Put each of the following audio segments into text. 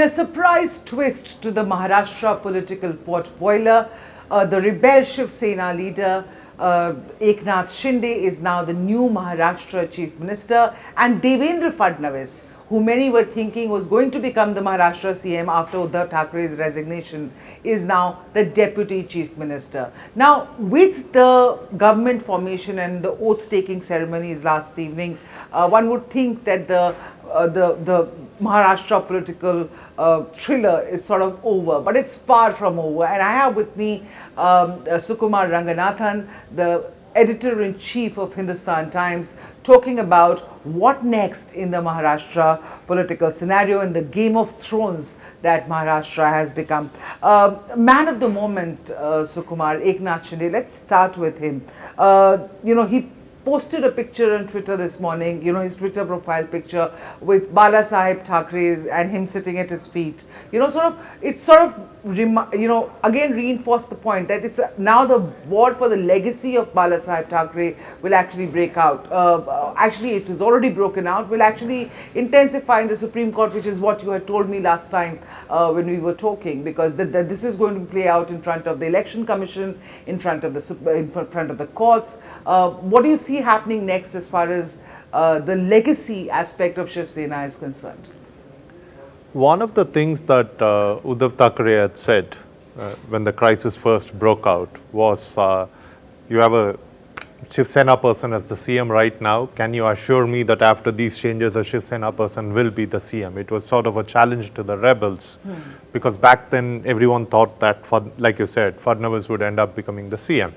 In a surprise twist to the Maharashtra political pot boiler, the rebel Shiv Sena leader Eknath Shinde is now the new Maharashtra Chief Minister, and Devendra Fadnavis, who many were thinking was going to become the Maharashtra CM after Uddhav Thackerays resignation, is now the Deputy Chief Minister. Now, with the government formation and the oath-taking ceremonies last evening, one would think that the Maharashtra political thriller is sort of over, but it's far from over. And I have with me Sukumar Ranganathan, the editor-in-chief of Hindustan Times, talking about what next in the Maharashtra political scenario and the Game of Thrones that Maharashtra has become. Man of the moment, Sukumar, Eknath Shinde, let's start with him. He posted a picture on Twitter this morning, his Twitter profile picture with Balasaheb Thackeray's and him sitting at his feet. Again reinforced the point that it's now the war for the legacy of Balasaheb Thackeray will actually break out. Actually, it has already broken out, will actually intensify in the Supreme Court, which is what you had told me last time when we were talking, because this is going to play out in front of the Election Commission, in front of the courts. What do you see happening next as far as the legacy aspect of Shiv Sena is concerned? One of the things that Uddhav Thackeray had said when the crisis first broke out was, you have a Shiv Sena person as the CM right now. Can you assure me that after these changes, a Shiv Sena person will be the CM? It was sort of a challenge to the rebels, because back then everyone thought that, like you said, Fadnavis would end up becoming the CM.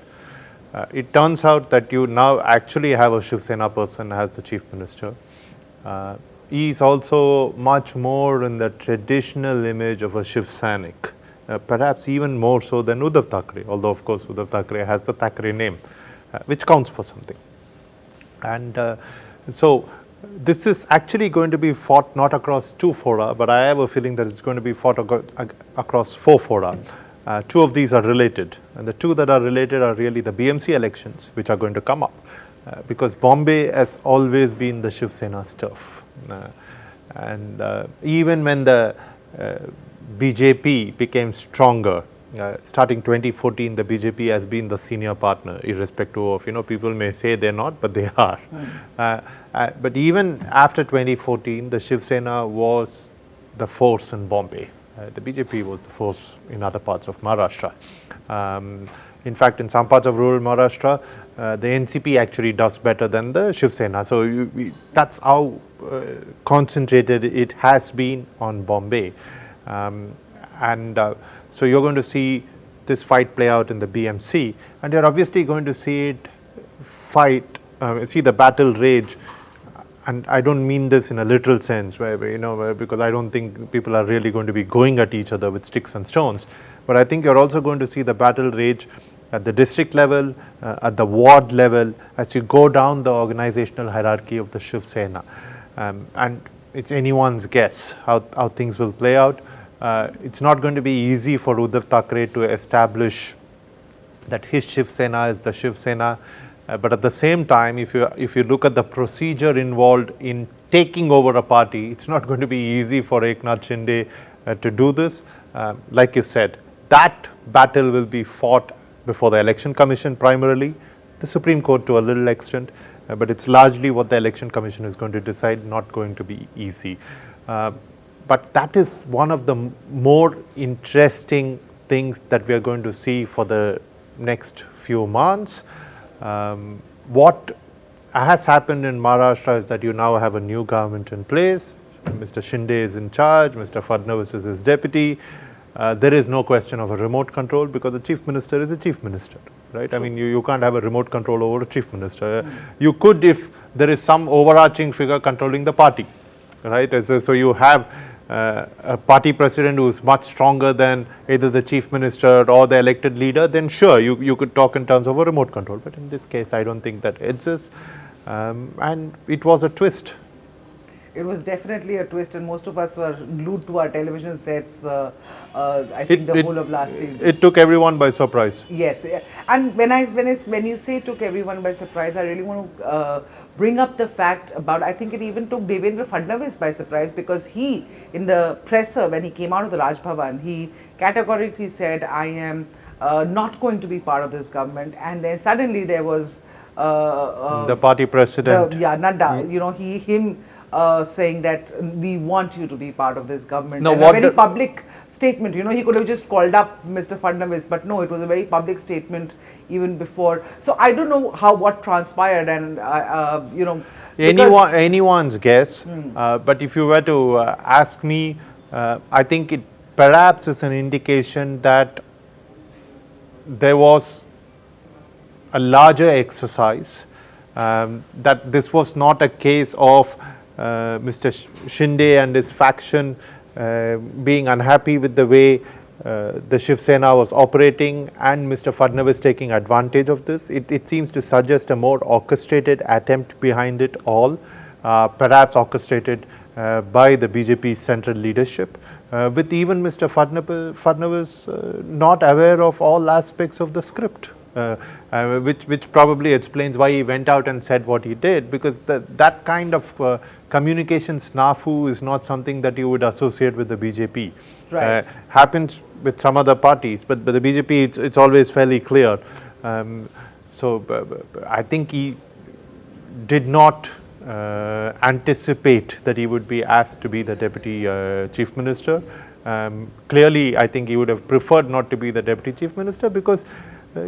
It turns out that you now actually have a Shiv Sena person as the Chief Minister. He is also much more in the traditional image of a Shiv Sainik, perhaps even more so than Uddhav Thackeray, although of course Uddhav Thackeray has the Thackeray name, which counts for something. And so this is actually going to be fought not across two fora, but I have a feeling that it's going to be fought across four fora. Two of these are related, and the two that are related are really the BMC elections, which are going to come up, because Bombay has always been the Shiv Sena's turf. Even when the BJP became stronger, starting 2014, the BJP has been the senior partner, irrespective of, people may say they're not, but they are. But even after 2014, the Shiv Sena was the force in Bombay. The BJP was the force in other parts of Maharashtra. In fact, in some parts of rural Maharashtra, the NCP actually does better than the Shiv Sena. So that's how concentrated it has been on Bombay. So you're going to see this fight play out in the BMC, and you're obviously going to see it see the battle rage. And I don't mean this in a literal sense, because I don't think people are really going to be going at each other with sticks and stones. But I think you're also going to see the battle rage at the district level, at the ward level, as you go down the organizational hierarchy of the Shiv Sena. And it's anyone's guess how things will play out. It's not going to be easy for Uddhav Thackeray to establish that his Shiv Sena is the Shiv Sena. But at the same time, if you look at the procedure involved in taking over a party, it's not going to be easy for Eknath Shinde to do this. Like you said, that battle will be fought before the Election Commission primarily, the Supreme Court to a little extent, but it's largely what the Election Commission is going to decide, not going to be easy. But that is one of the more interesting things that we are going to see for the next few months. What has happened in Maharashtra is that you now have a new government in place. Mr. Shinde is in charge, Mr. Fadnavis is his deputy. There is no question of a remote control, because the Chief Minister is the Chief Minister, right? I mean, you can't have a remote control over a Chief Minister. You could if there is some overarching figure controlling the party, right? So you have a party president who is much stronger than either the Chief Minister or the elected leader, then sure, you could talk in terms of a remote control. But in this case, I don't think that exists. And it was a twist. It was definitely a twist, and most of us were glued to our television sets. I think the whole of last evening. It took everyone by surprise. Yes, and when you say took everyone by surprise, I really want to bring up the fact about, I think it even took Devendra Fadnavis by surprise, because he, in the presser when he came out of the Raj Bhavan, he categorically said, "I am not going to be part of this government," and then suddenly there was The party president. Nadda, you know, him saying that we want you to be part of this government. No, and what a very the- public statement. You know, he could have just called up Mr. Fadnavis, but no, it was a very public statement even before. So I don't know what transpired, and you know, Anyone's guess, but if you were to ask me, I think it perhaps is an indication that there was a larger exercise, that this was not a case of Mr. Shinde and his faction being unhappy with the way the Shiv Sena was operating and Mr. Fadnavis taking advantage of this. It seems to suggest a more orchestrated attempt behind it all, perhaps orchestrated by the BJP central leadership, with even Mr. Fadnavis not aware of all aspects of the script. Which probably explains why he went out and said what he did, because that kind of communication snafu is not something that you would associate with the BJP. Right. Happens with some other parties, but the BJP, it's always fairly clear. So I think he did not anticipate that he would be asked to be the deputy chief minister. Clearly, I think he would have preferred not to be the deputy chief minister, because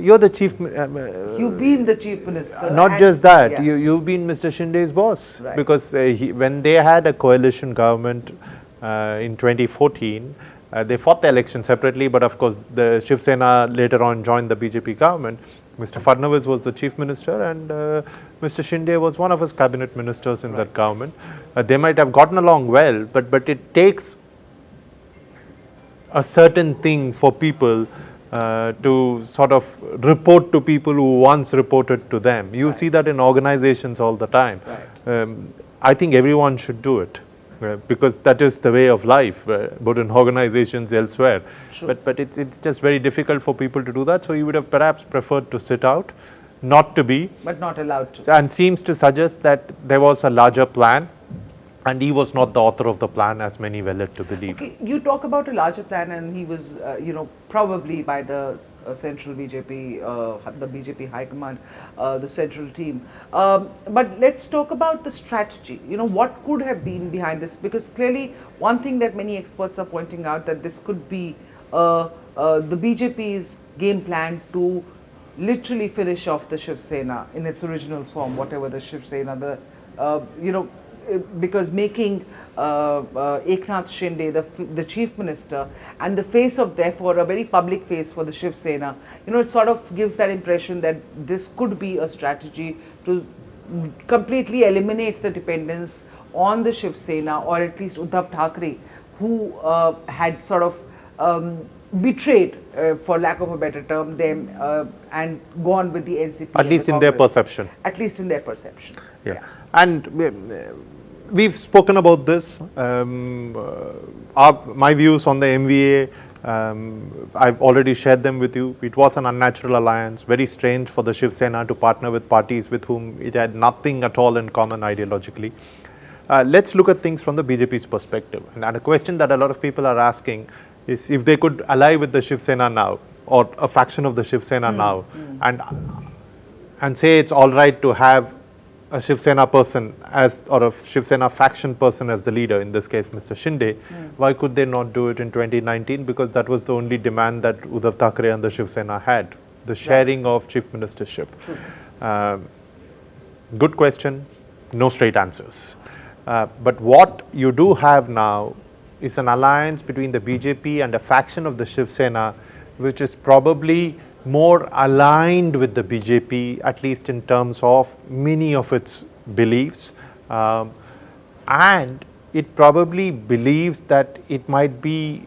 you're the chief. you've been the chief minister. Not just that, yeah. you've been Mr. Shinde's boss, Right. because when they had a coalition government in 2014, they fought the election separately, but of course the Shiv Sena later on joined the BJP government. Mr. Fadnavis was the chief minister, and Mr. Shinde was one of his cabinet ministers in that government. They might have gotten along well, but it takes a certain thing for people to sort of report to people who once reported to them. You see that in organizations all the time. Right. I think everyone should do it, because that is the way of life, both in organizations elsewhere. True. But it's just very difficult for people to do that. So you would have perhaps preferred to sit out, not to be, But not allowed to. and seems to suggest that there was a larger plan, and he was not the author of the plan, as many were led to believe. Okay, you talk about a larger plan, and he was, you know, probably by the central BJP, the BJP High Command, the central team. But let's talk about the strategy. You know, what could have been behind this? Because clearly, one thing that many experts are pointing out, that this could be the BJP's game plan to literally finish off the Shiv Sena in its original form, whatever the Shiv Sena, you know, because making Eknath Shinde the chief minister and the face of, therefore, a very public face for the Shiv Sena, you know, it sort of gives that impression that this could be a strategy to completely eliminate the dependence on the Shiv Sena, or at least Uddhav Thackeray, who had sort of betrayed, for lack of a better term, them and gone with the NCP. At least in their perception. At least in their perception. Yeah. And we've spoken about this. My views on the MVA, I've already shared them with you. It was an unnatural alliance, very strange for the Shiv Sena to partner with parties with whom it had nothing at all in common ideologically. Let's look at things from the BJP's perspective. And a question that a lot of people are asking is, if they could ally with the Shiv Sena now, or a faction of the Shiv Sena now, and say it's all right to have a Shiv Sena person as, or a Shiv Sena faction person as the leader, in this case Mr. Shinde, why could they not do it in 2019? Because that was the only demand that Uddhav Thackeray and the Shiv Sena had, the sharing of chief ministership. Good question, no straight answers. But what you do have now is an alliance between the BJP and a faction of the Shiv Sena, which is probably more aligned with the BJP, at least in terms of many of its beliefs, and it probably believes that it might be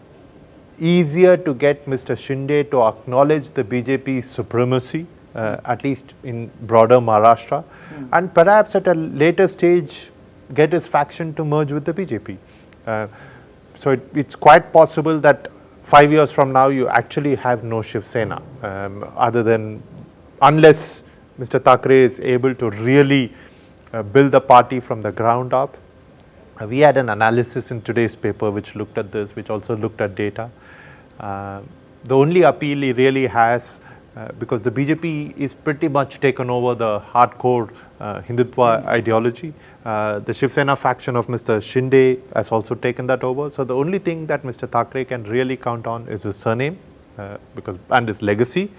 easier to get Mr. Shinde to acknowledge the BJP's supremacy, at least in broader Maharashtra, and perhaps at a later stage get his faction to merge with the BJP. So it's quite possible that 5 years from now you actually have no Shiv Sena, other than, unless Mr. Thackeray is able to really build the party from the ground up. We had an analysis in today's paper which looked at this, which also looked at data. The only appeal he really has, because the BJP is pretty much taken over the hardcore Hindutva ideology. The Shiv Sena faction of Mr. Shinde has also taken that over. So the only thing that Mr. Thackeray can really count on is his surname, and his legacy,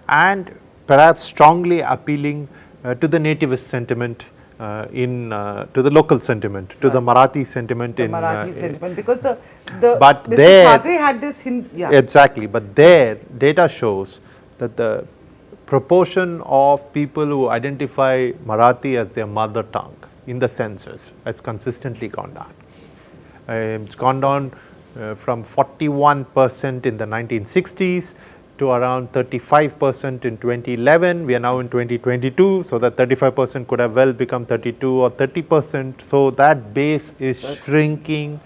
and perhaps strongly appealing to the nativist sentiment, to the local sentiment, to the Marathi sentiment. The Marathi sentiment, because the but Mr. there, Thackeray had this exactly, but there data shows that the proportion of people who identify Marathi as their mother tongue in the census has consistently gone down. It's gone down from 41% in the 1960s to around 35% in 2011. We are now in 2022, so that 35% could have well become 32 or 30%. So that base is shrinking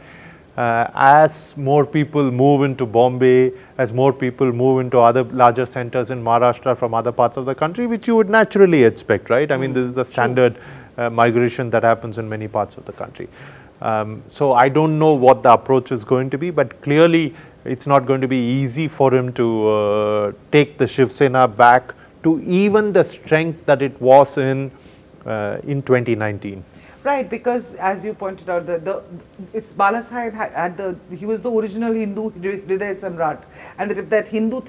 as more people move into Bombay, as more people move into other larger centers in Maharashtra from other parts of the country, which you would naturally expect, right? I mean, this is the standard migration that happens in many parts of the country. So I don't know what the approach is going to be, but clearly it's not going to be easy for him to take the Shiv Sena back to even the strength that it was in 2019. Right, because as you pointed out, it's Balasaheb he was the original Hindu Hriday Samrat, and that if that Hindutva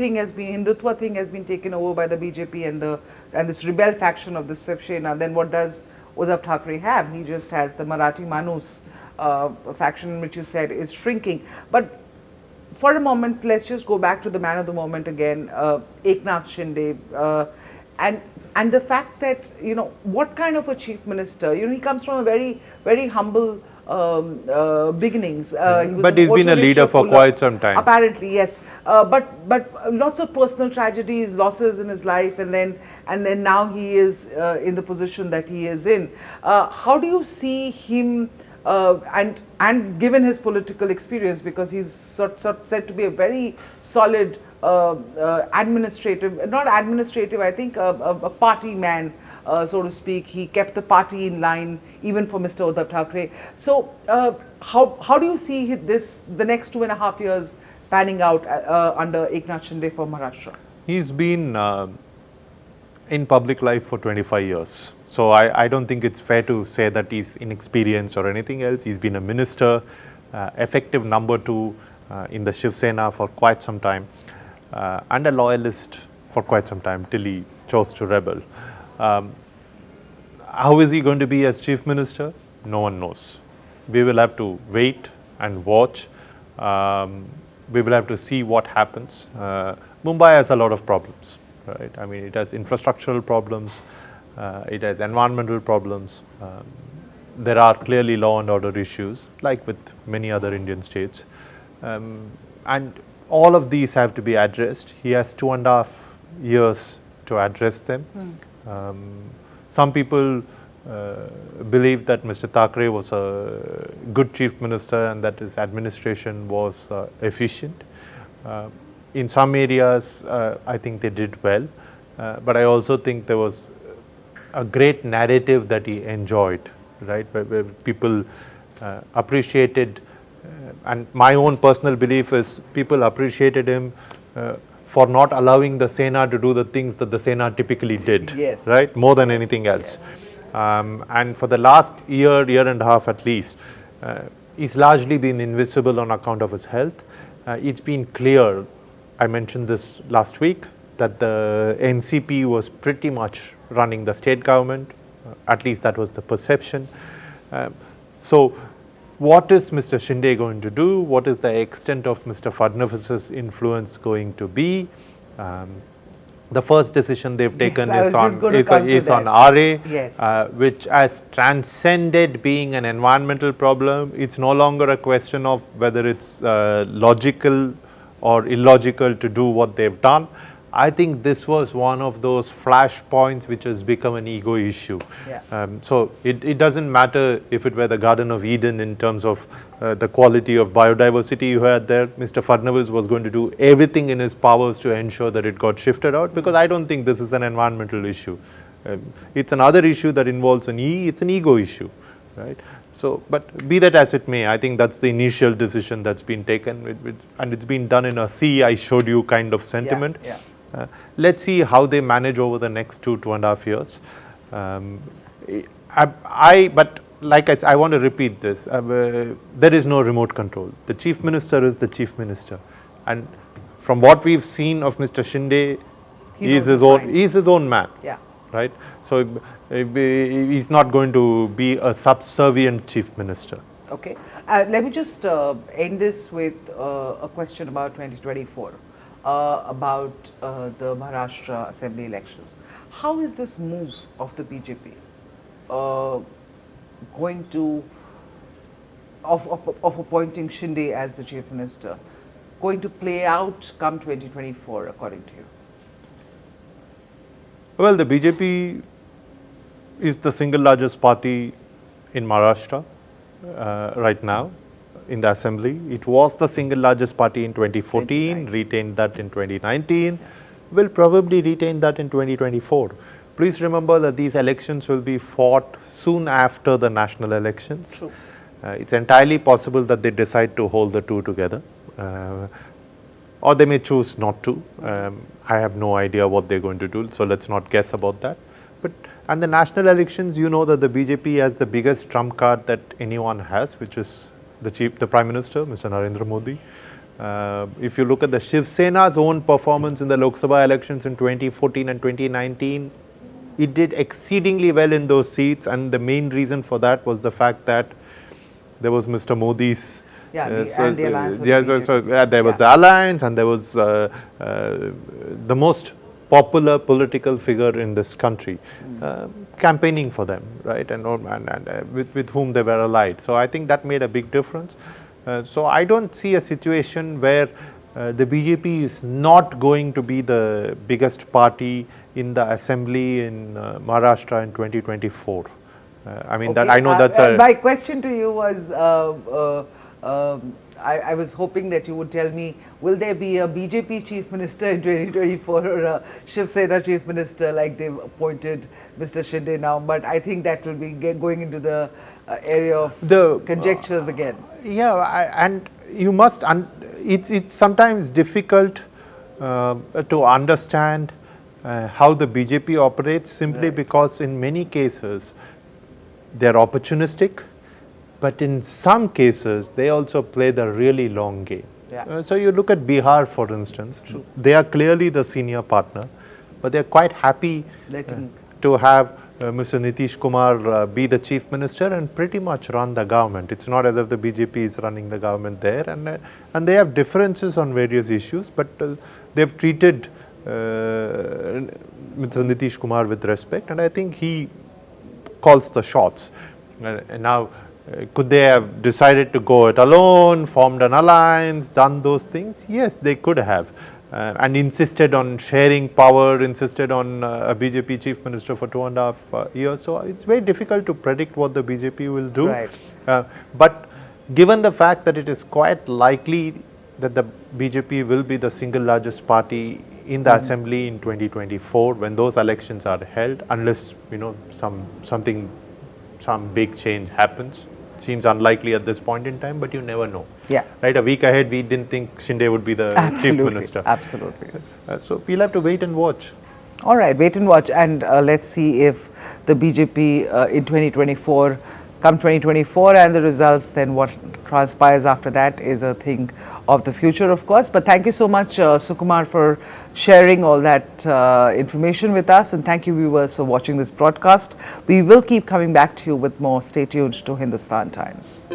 thing has been taken over by the BJP and this rebel faction of the Shiv Sena, then what does Uddhav Thackeray have? He just has the Marathi Manus faction, which you said is shrinking. But for a moment, let's just go back to the man of the moment again, Eknath Shinde, and the fact that, what kind of a chief minister, he comes from a very, very humble beginnings. But he's been a leader for quite some time. Apparently, yes. But lots of personal tragedies, losses in his life, and then now he is in the position that he is in. How do you see him? And given his political experience, because he's said to be a very solid administrative, I think a party man, so to speak. He kept the party in line even for Mr. Uddhav Thackeray. So how do you see the next 2.5 years panning out under Eknath Shinde for Maharashtra? He's been in public life for 25 years. So I don't think it's fair to say that he's inexperienced or anything else. He's been a minister, effective number 2 in the Shiv Sena for quite some time, and a loyalist for quite some time till he chose to rebel. How is he going to be as chief minister? No one knows. We will have to wait and watch. We will have to see what happens. Mumbai has a lot of problems. Right? I mean, it has infrastructural problems, it has environmental problems. There are clearly law and order issues, like with many other Indian states. And all of these have to be addressed. He has 2.5 years to address them. Some people believe that Mr. Thackeray was a good chief minister and that his administration was efficient. In some areas, I think they did well, but I also think there was a great narrative that he enjoyed, right, where people appreciated, and my own personal belief is people appreciated him for not allowing the Sena to do the things that the Sena typically did, yes, right, more than anything else. Yes. And for the last year and a half at least, he's largely been invisible on account of his health. It's been clear, I mentioned this last week, that the NCP was pretty much running the state government, at least that was the perception. So what is Mr. Shinde going to do? What is the extent of Mr. Fadnavis's influence going to be? The first decision they've taken is on RA, yes, which has transcended being an environmental problem. It's no longer a question of whether it's logical or illogical to do what they've done. I think this was one of those flashpoints which has become an ego issue. Yeah. So it doesn't matter if it were the Garden of Eden in terms of the quality of biodiversity you had there. Mr. Fadnavis was going to do everything in his powers to ensure that it got shifted out, because I don't think this is an environmental issue. It's another issue that involves it's an ego issue, right? So, but be that as it may, I think that's the initial decision that's been taken, and it's been done in a see, I showed you kind of sentiment. Yeah. Let's see how they manage over the next 2.5 years. But like I want to repeat this, there is no remote control. The Chief Minister is the Chief Minister. And from what we've seen of Mr. Shinde, he's his own man. Yeah. Right? So he's not going to be a subservient Chief Minister. Okay. Let me just end this with a question about 2024. About the Maharashtra Assembly elections. How is this move of the BJP going to, of appointing Shinde as the Chief Minister, going to play out come 2024 according to you? Well, the BJP is the single largest party in Maharashtra right now. In the assembly, it was the single largest party in 2014, retained that in 2019, will probably retain that in 2024. Please remember that these elections will be fought soon after the national elections. True. It's entirely possible that they decide to hold the two together, or they may choose not to. I have no idea what they're going to do, so let's not guess about that. And the national elections, you know that the BJP has the biggest trump card that anyone has, which is the Prime Minister, Mr. Narendra Modi. If you look at the Shiv Sena's own performance in the Lok Sabha elections in 2014 and 2019, it did exceedingly well in those seats, and the main reason for that was the fact that there was Mr. Modi's the alliance with there was the alliance, and there was the most popular political figure in this country campaigning for them, right, and with whom they were allied. So I think that made a big difference. So I don't see a situation where the BJP is not going to be the biggest party in the assembly in Maharashtra in 2024. I mean, that I know that's my question to you was, I was hoping that you would tell me, will there be a BJP Chief Minister in 2024 or a Shiv Sena Chief Minister like they've appointed Mr. Shinde now? But I think that will be going into the area of the conjectures again. Yeah, and you must, it's sometimes difficult to understand how the BJP operates, simply because in many cases they're opportunistic, but in some cases they also play the really long game. Yeah. So you look at Bihar, for instance. True. They are clearly the senior partner, but they're quite happy to have Mr. Nitish Kumar be the Chief Minister and pretty much run the government. It's not as if the BJP is running the government there, and they have differences on various issues, but they've treated Mr. Nitish Kumar with respect, and I think he calls the shots. And now, could they have decided to go it alone, formed an alliance, done those things? Yes, they could have. And insisted on sharing power, insisted on a BJP Chief Minister for 2.5 years. So it's very difficult to predict what the BJP will do. Right. But given the fact that it is quite likely that the BJP will be the single largest party in the assembly in 2024 when those elections are held, unless some big change happens. Seems unlikely at this point in time, but you never know. Yeah. Right, a week ahead we didn't think Shinde would be the Chief Minister. Absolutely. So we'll have to wait and watch. All right, wait and watch, and let's see if the BJP in 2024, come 2024, and the results, then what transpires after that is a thing of the future, of course. But thank you so much, Sukumar, for sharing all that information with us, and thank you, viewers, for watching this broadcast. We will keep coming back to you with more. Stay tuned to Hindustan Times.